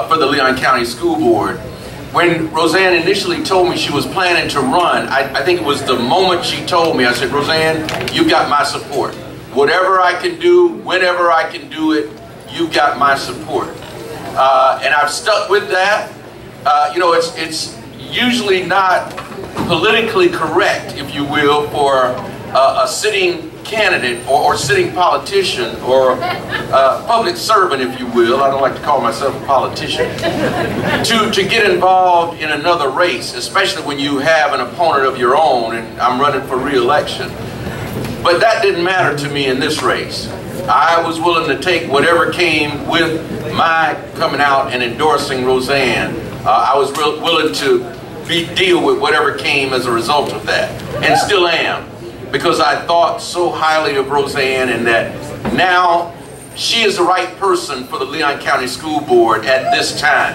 for the Leon County School Board. When Rosanne initially told me she was planning to run, I think it was the moment she told me, I said, Rosanne, you got my support. Whatever I can do, whenever I can do it, you got my support. And I've stuck with that. You know, it's usually not politically correct, if you will, for a sitting candidate or sitting politician or public servant, if you will, I don't like to call myself a politician, to get involved in another race, especially when you have an opponent of your own, and I'm running for re-election. But that didn't matter to me in this race. I was willing to take whatever came with my coming out and endorsing Rosanne. I was willing to deal with whatever came as a result of that, and still am, because I thought so highly of Rosanne, and that now she is the right person for the Leon County School Board at this time.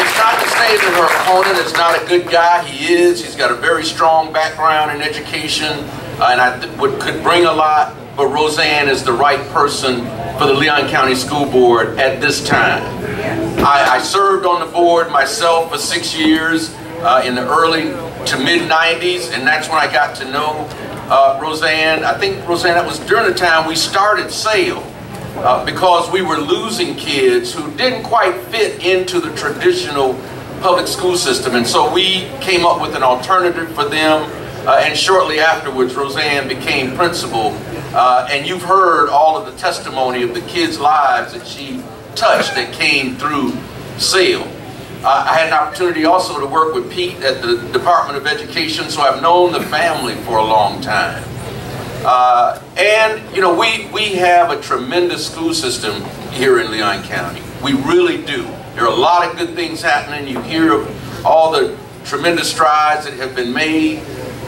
It's not to say that her opponent is not a good guy. He is. He's got a very strong background in education, and could bring a lot, but Rosanne is the right person for the Leon County School Board at this time. I served on the board myself for 6 years in the early to mid-90s, and that's when I got to know Rosanne. I think, Rosanne, that was during the time we started SAIL, because we were losing kids who didn't quite fit into the traditional public school system, and so we came up with an alternative for them, and shortly afterwards Rosanne became principal, and you've heard all of the testimony of the kids' lives that she touched that came through SAIL. I had an opportunity also to work with Pete at the Department of Education, so I've known the family for a long time. And, you know, we have a tremendous school system here in Leon County. We really do. There are a lot of good things happening. You hear of all the tremendous strides that have been made,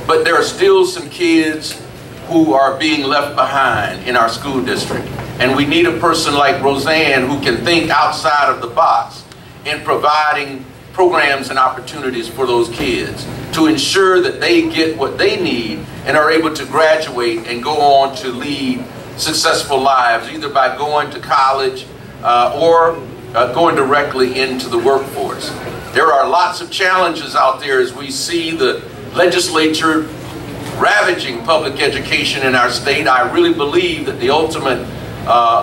but there are still some kids who are being left behind in our school district. And we need a person like Rosanne who can think outside of the box in providing programs and opportunities for those kids to ensure that they get what they need and are able to graduate and go on to lead successful lives, either by going to college or going directly into the workforce. There are lots of challenges out there as we see the legislature ravaging public education in our state. I really believe that the ultimate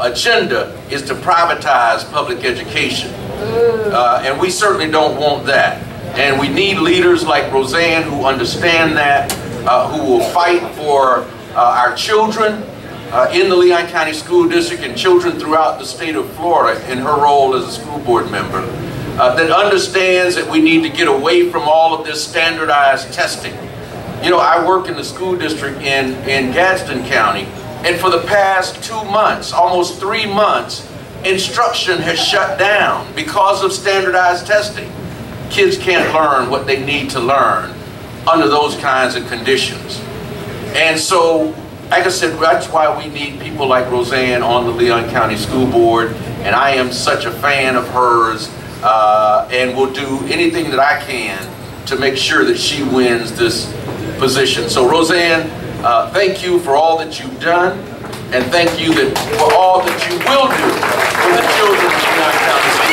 agenda is to privatize public education. And we certainly don't want that. And we need leaders like Rosanne who understand that, who will fight for our children in the Leon County School District and children throughout the state of Florida in her role as a school board member, that understands that we need to get away from all of this standardized testing. You know, I work in the school district in Gadsden County, and for the past 2 months, almost 3 months, instruction has shut down because of standardized testing. Kids can't learn what they need to learn under those kinds of conditions. And so, like I said, that's why we need people like Rosanne on the Leon County School Board, and I am such a fan of hers, and will do anything that I can to make sure that she wins this position. So Rosanne, thank you for all that you've done, and thank you for all that you will do for the children of Leon County.